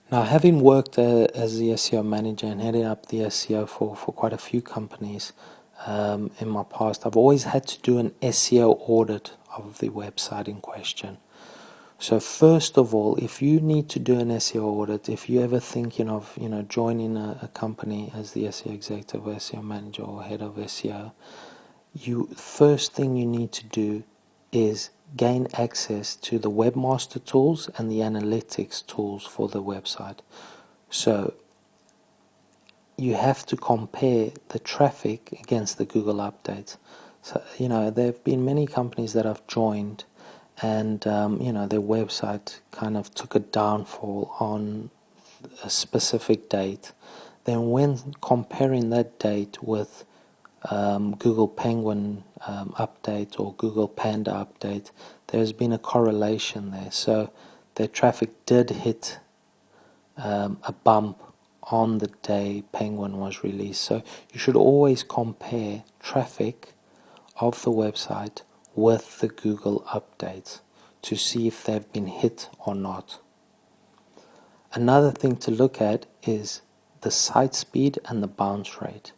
Now, having worked as the SEO manager and heading up the SEO for quite a few companies in my past, I've always had to do an SEO audit of the website in question. So first of all, if you need to do an SEO audit, if you're ever thinking of joining a company as the SEO executive or SEO manager or head of SEO, first thing you need to do is gain access to the webmaster tools and the analytics tools for the website. So you have to compare the traffic against the Google updates. So there have been many companies that I've joined, and their website kind of took a downfall on a specific date. Then when comparing that date with Google Penguin update or Google Panda update, there's been a correlation there. So their traffic did hit a bump on the day Penguin was released. So you should always compare traffic of the website with the Google updates to see if they've been hit or not. Another thing to look at is the site speed and the bounce rate.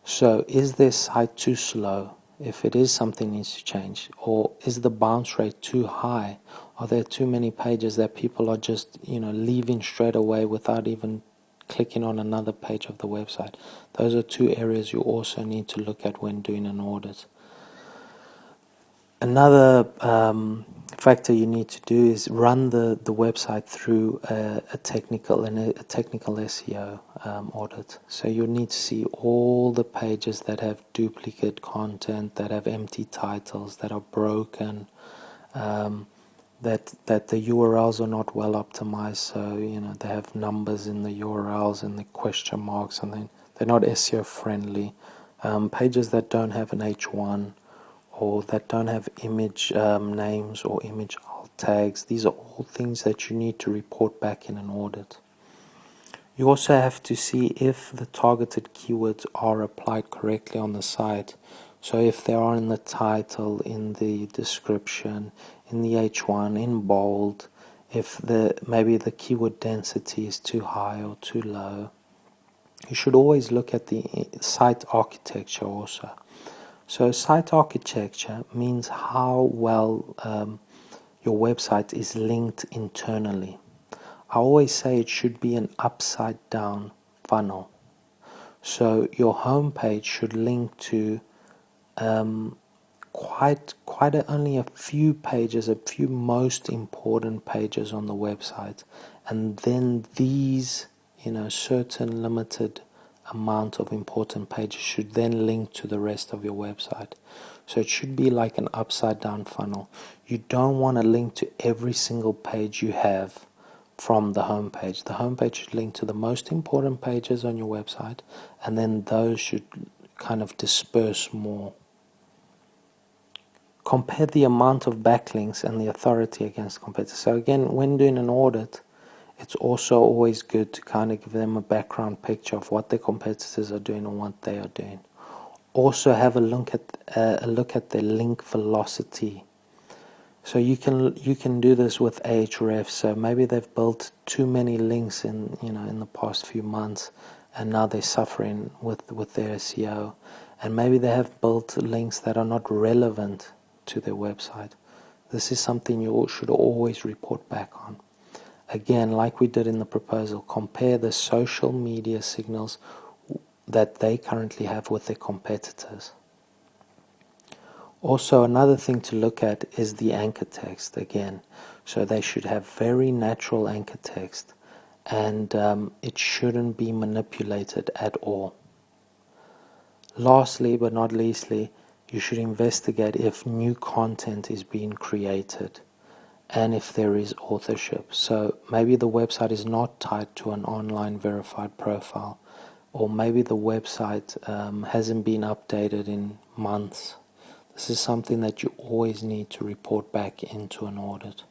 So is their site too slow? If it is, something needs to change. Or is the bounce rate too high? Are there too many pages that people are just leaving straight away without even clicking on another page of the website? Those are two areas you also need to look at when doing an audit. Another factor you need to do is run the website through a technical SEO audit. So you need to see all the pages that have duplicate content, that have empty titles, that are broken, that the URLs are not well optimized. So they have numbers in the URLs and the question marks, and then they're not SEO friendly. Pages that don't have an H1, or that don't have image names or image alt tags. These are all things that you need to report back in an audit. You also have to see if the targeted keywords are applied correctly on the site. So if they are in the title, in the description, in the H1, in bold, if maybe the keyword density is too high or too low. You should always look at the site architecture also. So site architecture means how well your website is linked internally. I always say it should be an upside down funnel. So your home page should link to only a few pages, a few most important pages on the website, and then these certain limited amount of important pages should then link to the rest of your website. So it should be like an upside down funnel. You don't want to link to every single page you have from the home page. The home page should link to the most important pages on your website, and then those should kind of disperse more. Compare the amount of backlinks and the authority against competitors. So again, when doing an audit, it's also always good to kind of give them a background picture of what their competitors are doing and what they are doing. Also have a look at their link velocity. So you can do this with Ahrefs. So maybe they've built too many links in the past few months, and now they're suffering with their SEO. And maybe they have built links that are not relevant to their website. This is something you should always report back on. Again, like we did in the proposal, compare the social media signals that they currently have with their competitors. Also, another thing to look at is the anchor text again. So they should have very natural anchor text, and it shouldn't be manipulated at all. Lastly, but not leastly, you should investigate if new content is being created and if there is authorship. So maybe the website is not tied to an online verified profile, or maybe the website hasn't been updated in months. This is something that you always need to report back into an audit.